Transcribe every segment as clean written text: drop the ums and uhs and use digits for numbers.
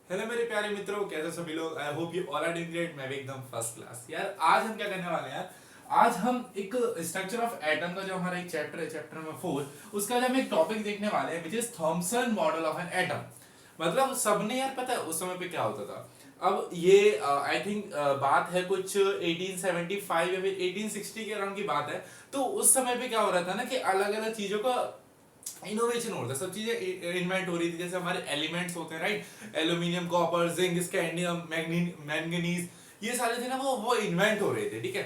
Hello मेरे प्यारे मित्रों, कैसे सभी लोग। I hope you all are doing great. मैं भी एकदम फर्स्ट क्लास। यार आज हम क्या करने वाले हैं यार, आज हम एक स्ट्रक्चर ऑफ एटम का जो हमारा एक चैप्टर है, चैप्टर नंबर 4, उसका आज हम एक टॉपिक देखने वाले हैं, which is Thompson model of an atom. मतलब सबने यार पता है उस समय पे क्या होता था। अब ये आई थिंक बात है कुछ 1875 या फिर 1860 के अराउंड की बात है। तो उस समय पे क्या हो रहा था ना कि अलग अलग चीजों का इनोवेशन हो रहा था, सब चीजें इन्वेंट हो रही थी। जैसे हमारे एलिमेंट्स होते हैं, right, aluminium, copper, zinc, scandium, manganese, ये सारे थे ना, वो इन्वेंट हो रहे थे, ठीक है।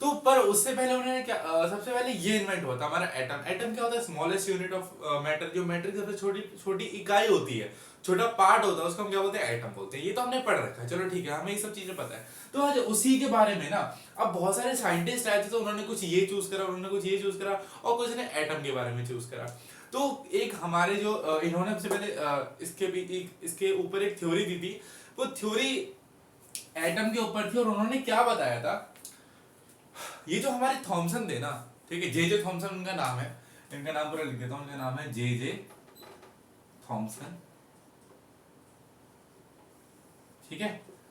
तो पर उससे पहले उन्होंने क्या सबसे पहले ये इन्वेंट हुआ था हमारा एटम। एटम क्या होता है? स्मॉलेस्ट यूनिट ऑफ मैटर, जो मैटर की सबसे छोटी छोटी इकाई होती है, छोटा पार्ट होता है, उसको हम क्या बोलते हैं? एटम बोलते हैं। ये तो हमने पढ़ रखा है, चलो ठीक है, हमें ये सब चीजें पता है। तो आज उसी के बारे में ना, अब बहुत सारे साइंटिस्ट आए थे, तो उन्होंने कुछ ये चूज करा, उन्होंने कुछ ये चूज करा, और कुछ ने एटम के बारे में चूज करा। तो एक हमारे जो इन्होंने सबसे पहले इसके ऊपर एक थ्योरी दी थी। वो थ्योरी एटम के ऊपर थी, और उन्होंने क्या बताया था, ये जो हमारे थॉमसन थे ना, ठीक है, जे जे थॉमसन उनका नाम है। इनका नाम पूरा लिख देता हूं, इनका नाम है जे जे थॉमसन, ठीक है।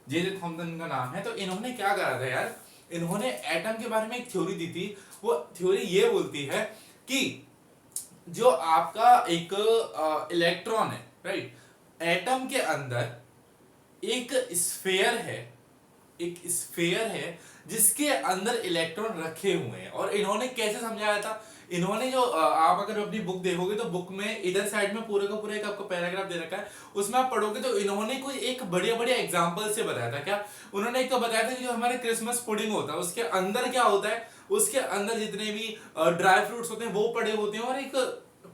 जे जे थॉमसन इनका नाम है। तो इन्होंने क्या करा था यार, इन्होंने एटम के बारे में एक थ्योरी दी थी। वो थ्योरी ये बोलती है कि जो आपका एक इलेक्ट्रॉन है, राइट, एटम के अंदर एक स्फेयर है, एक स्फेयर है जिसके अंदर इलेक्ट्रॉन रखे हुए हैं। और इन्होंने कैसे समझाया था? इन्होंने जो आप अगर अपनी बुक देखोगे तो बुक में इधर साइड में पूरे का पूरा एक आपको पैराग्राफ दे रखा है, उसमें आप पढ़ोगे तो इन्होंने कोई एक बढ़िया बढ़िया एग्जांपल से बताया था। क्या उन्होंने एक तो बताया था कि जो हमारे क्रिसमस पुडिंग होता है उसके अंदर क्या होता है, उसके अंदर जितने भी ड्राई फ्रूट्स होते हैं वो पड़े होते हैं, और एक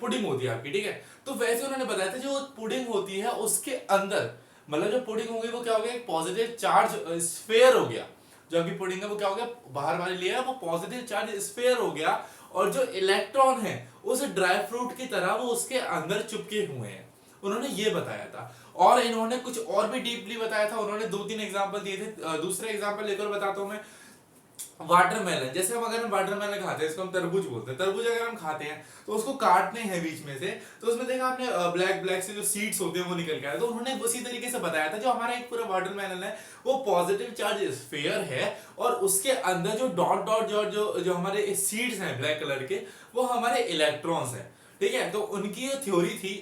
पुडिंग होती है आपकी, ठीक है। तो वैसे उन्होंने बताया था जो पुडिंग होती है उसके अंदर, मतलब जो पुडिंग हो गई वो क्या हो गया, एक पॉजिटिव चार्ज स्फेयर हो गया। जो अभी पुडिंग है वो क्या हो गया, बाहर वाली लेयर वो पॉजिटिव चार्ज स्फेयर हो गया। और जो इलेक्ट्रॉन है उस ड्राई फ्रूट की तरह वो उसके अंदर चिपके हुए हैं। उन्होंने ये बताया था। और इन्होंने कुछ और भी डीपली बताया था। उन्होंने दो तीन एग्जांपल दिए थे। दूसरे एग्जांपल लेकर बताता हूं मैं। वाटरमेलन, जैसे हम अगर हम वाटरमेलन खाते हैं, इसको हम तरबूज बोलते हैं। तरबूज अगर हम खाते हैं तो उसको काटने हैं बीच में से, तो उसमें देखा आपने ब्लैक ब्लैक से जो सीड्स होते हैं वो निकल के आए। तो उन्होंने उसी तरीके से बताया था जो हमारा एक पूरा वाटरमेलन है वो पॉजिटिव चार्ज स्फीयर है, और उसके अंदर जो डॉट डॉट जो जो जो हमारे सीड्स हैं ब्लैक कलर के, वो हमारे इलेक्ट्रॉन्स हैं, ठीक है। तो उनकी जो थ्योरी थी,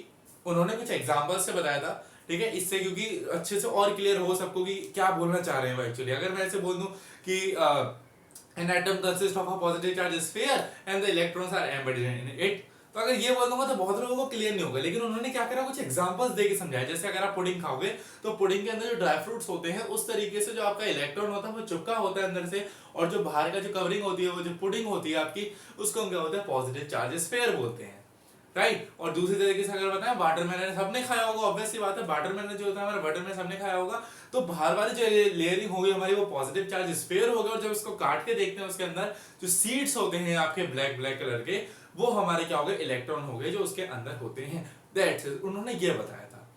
उन्होंने कुछ एग्जाम्पल्स से बताया था, ठीक है, इससे क्योंकि अच्छे से और क्लियर हो सबको कि क्या बोलना चाह रहे हैं वो एक्चुअली। अगर मैं ऐसे बोल दूं कि an atom consists of a positive charge sphere and the electrons are embedded in it, तो अगर ये बोल दूंगा तो बहुत लोगों को क्लियर नहीं होगा। लेकिन उन्होंने क्या करा, कुछ एग्जांपल्स देके समझाया। जैसे अगर आप पुडिंग खाओगे तो पुडिंग के अंदर जो ड्राई फ्रूट्स होते हैं उस तरीके से जो आपका इलेक्ट्रॉन होता है वो चिपका होता है अंदर से, और जो बाहर का जो कवरिंग होती है, वो जो पुडिंग होती है आपकी, उसको हम क्या बोलते हैं, पॉजिटिव चार्ज स्फीयर बोलते हैं, राइट। और दूसरी तरीके से अगर बताएं, वाटरमेलन सबने खाया होगा, ऑब्वियसली बात है, वाटरमेलन जो होता है हमारा वाटरमेलन सबने खाया होगा। तो बाहर वाली जो लेयरिंग होगी हमारी वो पॉजिटिव चार्ज स्फीयर होगा, और जब इसको काट के देखते हैं उसके अंदर जो सीड्स होते हैं आपके ब्लैक ब्लैक कलर के, वो हमारे क्या हो गए, इलेक्ट्रॉन हो गए जो उसके अंदर होते हैं। दैट्स इट, उन्होंने ये बताया था।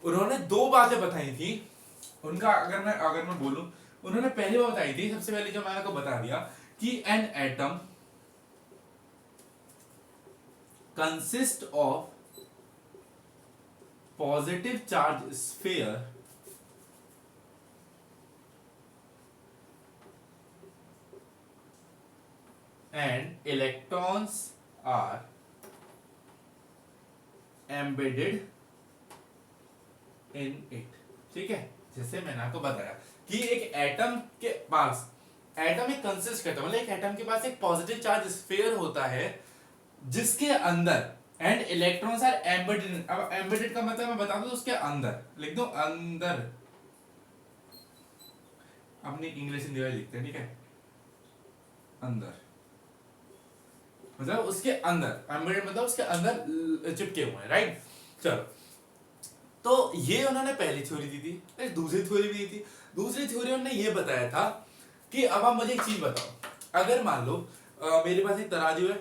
उन्होंने दो बातें बताई थी। उनका अगर मैं बोलूं, उन्होंने पहली बात बताई थी, सबसे पहले जो मैंने आपको बता दिया कि an atom consist of positive charge sphere and electrons are embedded in it, ठीक है। जैसे मैंने आपको बताया कि एक एटम के पास, एटम एक कंसिस्ट करता है, मतलब एक एटम के पास एक पॉजिटिव चार्ज स्फीयर होता है जिसके अंदर एंड इलेक्ट्रॉन्स आर एम्बेडेड। अब एम्बेडेड का मतलब मैं बता दूं, उसके अंदर लिख दो, अंदर, अपनी इंग्लिश हिंदी में लिखते हैं, ठीक है, अंदर मतलब उसके अंदर, एम्बेडेड मतलब उसके अंदर चिपके हुए हैं, राइट। चलो, तो ये उन्होंने पहली थ्योरी दी थी। दूसरी थ्योरी भी दी थी। दूसरी थ्योरी उन्होंने ये बताया था कि अब आप मुझे एक चीज बताओ, अगर मान लो मेरे पास एक तराजू है,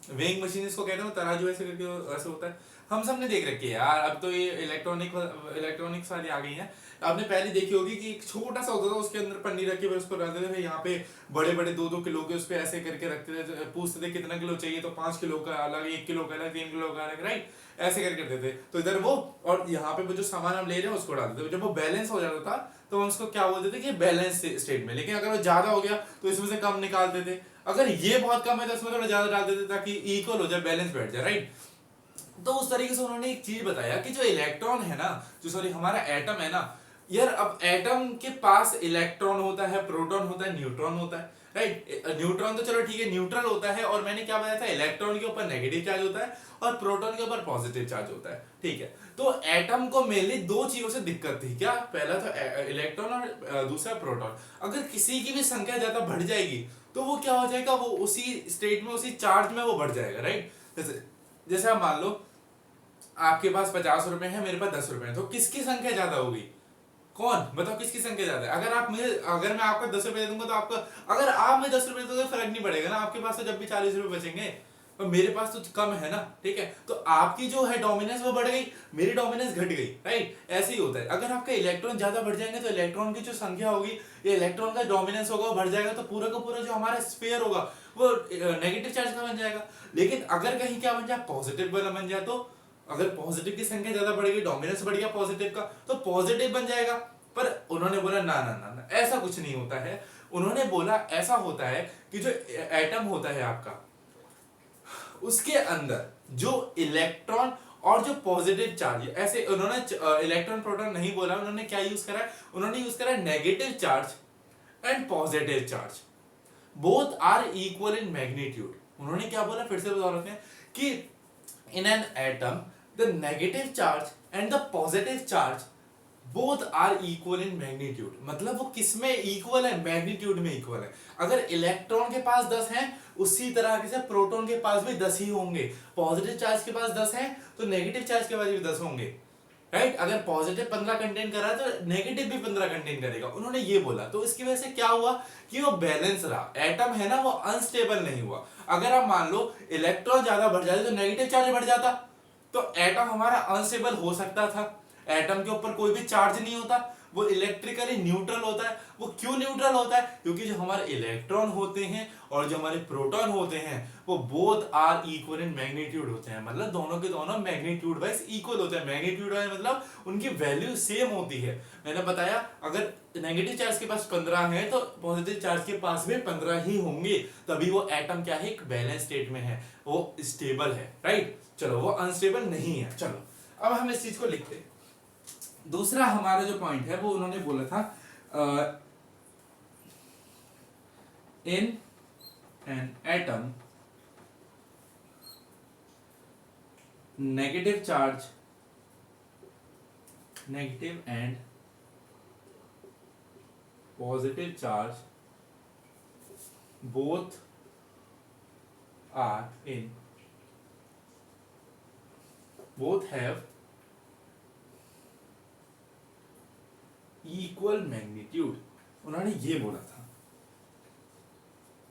वेइंग मशीन इसको कहते हैं, तराजू ऐसे करके ऐसे होता है। हम सब ने देख रखी है यार, अब तो ये इलेक्ट्रॉनिक्स वाली आ गई है। आपने पहले देखी होगी कि एक छोटा सा होता था, उसके अंदर पन्नी रखी हुई उसको रखते थे, यहाँ पे बड़े बड़े 2-2 किलो के उस पे ऐसे करके रखते थे, पूछते थे कितना किलो चाहिए, तो 5 किलो का अलग, 1 किलो का अलग, 3 किलो का अलग, राइट, ऐसे करके देते थे। तो इधर वो, और यहाँ पे वो जो सामान हम ले रहे हैं उसको डालते थे, जब वो बैलेंस हो जाता था तो हम उसको क्या बोलते थे कि बैलेंस स्टेट में। लेकिन अगर वो ज्यादा हो गया तो इसमें से कम निकालते थे, अगर ये बहुत कम है तो इसमें थोड़ा ज्यादा डाल देते ताकि इक्वल हो जाए, बैलेंस बैठ जाए, राइट। तो उस तरीके से उन्होंने एक चीज बताया कि जो इलेक्ट्रॉन है ना, जो सॉरी हमारा एटम है ना यार, अब एटम के पास इलेक्ट्रॉन होता है, प्रोटॉन होता है, न्यूट्रॉन होता है, राइट। न्यूट्रॉन तो चलो ठीक है न्यूट्रल होता है, और मैंने क्या बताया था, इलेक्ट्रॉन के ऊपर नेगेटिव चार्ज होता है और प्रोटॉन के ऊपर पॉजिटिव चार्ज होता है, ठीक है। तो एटम को मेनली दो चीजों से दिक्कत थी, क्या, पहला तो इलेक्ट्रॉन और दूसरा प्रोटॉन। अगर किसी की भी संख्या ज्यादा बढ़ जाएगी तो वो क्या हो जाएगा, वो उसी स्टेट में, उसी चार्ज में वो बढ़ जाएगा, राइट। जैसे जैसे आप मान लो आपके पास 50 रुपए है, मेरे पास 10 रुपए है, तो किसकी संख्या ज्यादा होगी, कौन बताओ, किसकी संख्या ज्यादा है। अगर मैं आपको 10 रुपए दे दूंगा तो आपका, अगर आप मुझे 10 रुपए दोगे फर्क नहीं पड़ेगा ना, आपके पास तो जब भी 40 रुपए बचेंगे, पर मेरे पास तो कम है ना, ठीक है। तो आपकी जो है डोमिनेंस वो बढ़ गई, मेरी डोमिनेंस घट गई, राइट। ऐसे ही होता है, अगर आपके इलेक्ट्रॉन ज्यादा बढ़ जाएंगे तो इलेक्ट्रॉन की जो संख्या होगी, ये इलेक्ट्रॉन का डोमिनेंस होगा वो बढ़ जाएगा, तो पूरा का पूरा जो हमारा स्फीयर होगा वो नेगेटिव चार्ज का बन जाएगा। लेकिन अगर कहीं क्या बन जाए, पॉजिटिव वाला बन जाए, तो अगर पॉजिटिव की संख्या ज्यादा बढ़ेगी, डोमिनेंस बढ़ गया पॉजिटिव का, तो पॉजिटिव बन जाएगा। पर उन्होंने बोला ना ना ना ना, ऐसा कुछ नहीं होता है। उन्होंने बोला ऐसा होता है कि जो एटम होता है आपका, उसके अंदर जो इलेक्ट्रॉन और जो पॉजिटिव चार्ज, ऐसे उन्होंने इलेक्ट्रॉन प्रोटॉन नहीं बोला, उन्होंने क्या यूज करा है, उन्होंने यूज करा negative charge and positive charge, both are equal in magnitude. उन्होंने क्या बोला, फिर से बता रहे हैं कि in an atom the negative charge and the positive charge both are equal in magnitude. मतलब वो किसमें इक्वल है, मैग्नीट्यूड में इक्वल है। अगर इलेक्ट्रॉन के पास 10 हैं, उसी तरह से प्रोटॉन के पास भी 10 ही होंगे। पॉजिटिव चार्ज के पास 10 हैं तो नेगेटिव चार्ज के पास भी 10 होंगे, राइट। अगर पॉजिटिव 15 कंटेन कर रहा है तो नेगेटिव भी 15 कंटेन करेगा, उन्होंने ये बोला। तो इसकी वजह से क्या हुआ कि वो बैलेंस रहा, एटम है ना वो अनस्टेबल नहीं हुआ। अगर आप मान लो इलेक्ट्रॉन ज्यादा बढ़ जाते तो नेगेटिव चार्ज बढ़ जाता, तो एटम हमारा अनस्टेबल हो सकता था। एटम के ऊपर कोई भी चार्ज नहीं होता, वो इलेक्ट्रिकली न्यूट्रल होता है। वो क्यों न्यूट्रल होता है, क्योंकि जो हमारे इलेक्ट्रॉन होते हैं और जो हमारे प्रोटॉन होते हैं वो both are equal in magnitude होते हैं। मतलब दोनों के दोनों मैग्नीट्यूड वाइज इक्वल होते हैं। मैग्नीट्यूड वाइज मतलब उनकी वैल्यू सेम होती है। मैंने बताया अगर नेगेटिव चार्ज के पास 15 है तो पॉजिटिव चार्ज के पास भी 15 ही होंगे, तभी वो एटम क्या है, एक बैलेंस स्टेट में है, वो स्टेबल है, राइट। चलो वो अनस्टेबल नहीं है। चलो अब हम इस चीज को लिखते हैं। दूसरा हमारा जो पॉइंट है वो उन्होंने बोला था, in an atom negative charge, negative and positive charge both are in, both have equal magnitude. उन्होंने ये बोला था,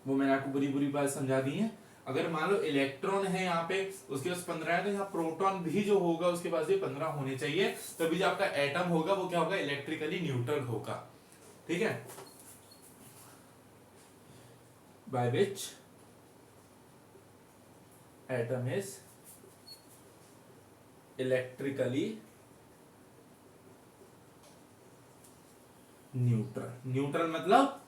वो मैंने आपको बुरी बुरी बात समझा दी है। अगर मान लो इलेक्ट्रॉन है यहाँ पे, उसके पास 15 है, तो यहाँ प्रोटॉन भी जो होगा उसके पास भी 15 होने चाहिए, तभी जो आपका एटम होगा वो क्या होगा, इलेक्ट्रिकली न्यूट्रल होगा, ठीक है। By which atom is electrically neutral. Neutral मतलब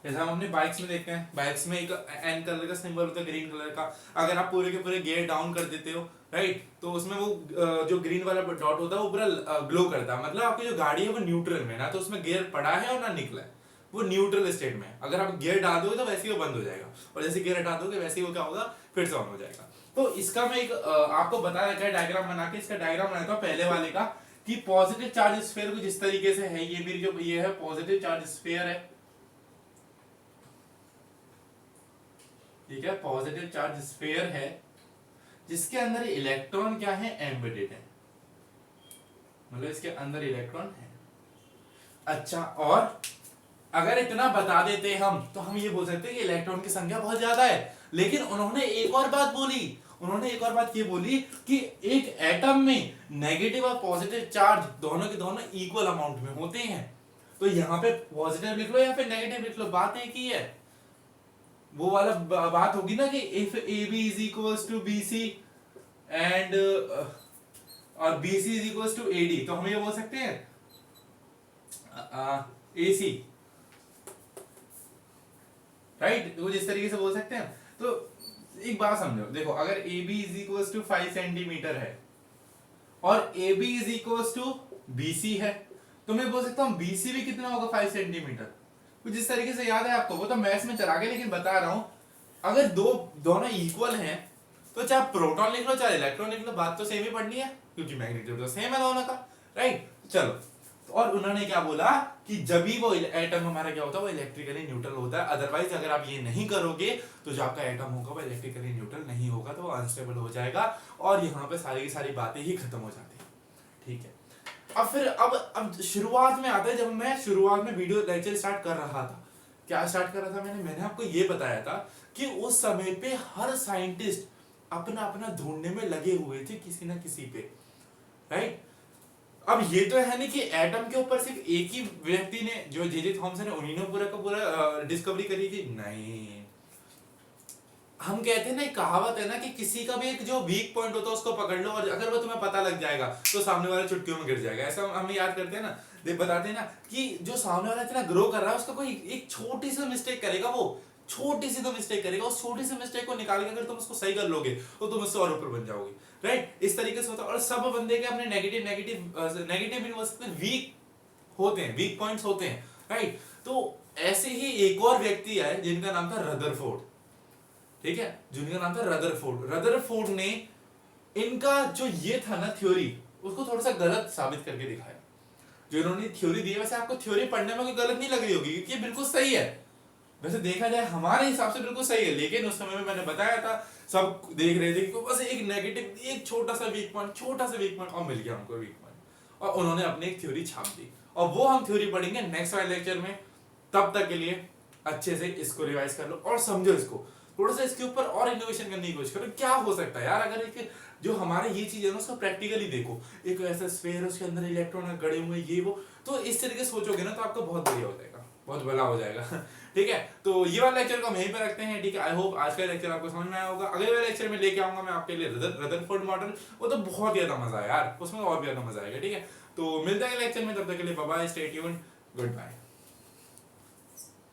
जैसे हम अपने बाइक्स में देखते हैं, बाइक्स में एक एन कलर का सिंबल होता है, ग्रीन कलर का। अगर आप पूरे के पूरे गियर डाउन कर देते हो, राइट, तो उसमें वो जो ग्रीन वाला डॉट होता है वो पूरा ग्लो करता है। मतलब आपकी जो गाड़ी है वो न्यूट्रल में, ना तो उसमें गियर पड़ा है और ना निकला है, वो न्यूट्रल स्टेट में। अगर आप गियर डाल दोगे तो वैसे ही वो बंद हो जाएगा, और जैसे गियर हटा दोगे वैसे ही वो क्या होगा, फिर से ऑन हो जाएगा। तो इसका मैं एक आपको बता रखा है डायग्राम बना के। इसका डायग्राम बनाता हूं पहले वाले का, कि पॉजिटिव चार्ज स्फीयर कुछ इस तरीके से है। ये भी जो ये है पॉजिटिव चार्ज स्फीयर है, ठीक है, पॉजिटिव चार्ज स्फीयर है, जिसके अंदर इलेक्ट्रॉन क्या है, एम्बेडेड है। मतलब इसके अंदर इलेक्ट्रॉन है। अच्छा, और अगर इतना बता देते हम, तो हम ये बोल सकते हैं कि इलेक्ट्रॉन की संख्या बहुत ज्यादा है। लेकिन उन्होंने एक और बात बोली, उन्होंने एक और बात ये बोली कि एक एटम में नेगेटिव और पॉजिटिव चार्ज दोनों के दोनों इक्वल अमाउंट में होते हैं। तो यहाँ पे पॉजिटिव लिख लो या फिर नेगेटिव लिख लो, बात एक ही है। वो वाला बात होगी ना कि if A B is equals to B C and और B C is equals to A D, तो हम ये बोल सकते हैं ए सी, राइट। वो जिस तरीके से बोल सकते हैं। तो एक बात समझो, देखो अगर A B is equals to 5 centimetre है और A B is equals to B C है, तो मैं बोल सकता हूं बी सी भी कितना होगा 5 सेंटीमीटर। कुछ जिस तरीके से याद है आपको, वो तो मैथ्स में चला गया, लेकिन बता रहा हूं अगर दोनों इक्वल हैं तो चाहे प्रोटॉन लिख लो चाहे इलेक्ट्रॉन लिख लो, बात तो सेम ही पढ़नी है क्योंकि मैग्नीट्यूड तो सेम है दोनों का, राइट। चलो, और उन्होंने क्या बोला कि जब भी वो एटम हमारा क्या होता है, वो इलेक्ट्रिकली न्यूट्रल होता है। अदरवाइज अगर आप ये नहीं करोगे तो जो आपका एटम होगा वो इलेक्ट्रिकली न्यूट्रल नहीं होगा, तो वो अनस्टेबल हो जाएगा और यहाँ पे सारी की सारी बातें ही खत्म हो जाती है, ठीक है। अब फिर अब शुरुआत में आता है, जब मैं शुरुआत में वीडियो लेक्चर स्टार्ट कर रहा था, क्या स्टार्ट कर रहा था मैंने आपको ये बताया था कि उस समय पे हर साइंटिस्ट अपना अपना ढूंढने में लगे हुए थे किसी ना किसी पे, राइट। अब ये तो है नहीं कि एटम के ऊपर सिर्फ एक ही व्यक्ति ने, जो जे थॉमसन है, उन्हीं ने पूरा का पूरा डिस्कवरी करी थी, नहीं। हम कहते हैं ना, एक कहावत है ना कि किसी का भी एक जो वीक पॉइंट होता है उसको पकड़ लो और अगर वो तुम्हें पता लग जाएगा तो सामने वाला चुटकियों में गिर जाएगा। ऐसा हम याद करते हैं ना, बताते हैं ना कि जो सामने वाला इतना ग्रो कर रहा है उसका कोई एक छोटी सी मिस्टेक करेगा, वो छोटी सी तो मिस्टेक करेगा, उस छोटी सी मिस्टेक को निकाल के अगर तुम उसको सही कर लोगे तो तुम उससे और ऊपर बन जाओगे, राइट। इस तरीके से होता है। और सब बंदे के अपने नेगेटिव भी हो सकते हैं, वीक होते हैं, वीक पॉइंट्स होते हैं, राइट। तो ऐसे ही एक और व्यक्ति है जिनका नाम था रदरफोर्ड, ठीक है, जिनका नाम था रदरफोर्ड। रदरफोर्ड ने इनका जो ये था ना थ्योरी, उसको थोड़ा सा गलत साबित करके दिखाया। जो इन्होंने थ्योरी दी है, वैसे आपको थ्योरी पढ़ने में कोई गलत नहीं लग रही होगी क्योंकि ये बिल्कुल सही है, वैसे देखा जाए हमारे हिसाब से बिल्कुल सही है, लेकिन उस समय में मैंने बताया था, सब देख रहे थे कि बस एक नेगेटिव, एक छोटा सा वीक पॉइंट और मिल गया हमको वीक पॉइंट, और उन्होंने अपनी एक थ्योरी छाप दी, और वो हम थ्योरी पढ़ेंगे नेक्स्ट वाले लेक्चर में। तब तक के लिए अच्छे से इसको रिवाइज कर लो और समझो इसको, थोड़ा सा इसके ऊपर और इनोवेशन करने की कोशिश करो। क्या हो सकता है यार अगर एक जो हमारे ये चीज है ना उसको प्रैक्टिकली देखो, एक ऐसा स्फीयर, उसके अंदर इलेक्ट्रॉन गड़े हुए ये वो, तो इस तरीके से सोचोगे ना तो आपका बहुत बढ़िया हो जाएगा, बहुत भला हो जाएगा ठीक है। तो ये वाला लेक्चर को हम यहीं पे रखते हैं, ठीक है। आई होप आज का लेक्चर आपको समझ में आया होगा। अगले वाले लेक्चर में लेके आऊंगा मैं आपके लिए रदरफोर्ड मॉडल, वो तो बहुत ज्यादा मजा है यार, उसमें और भी ज्यादा मजा आएगा, ठीक है। तो मिलते हैं लेक्चर में, तब तक के लिए bye bye, stay tuned, good bye.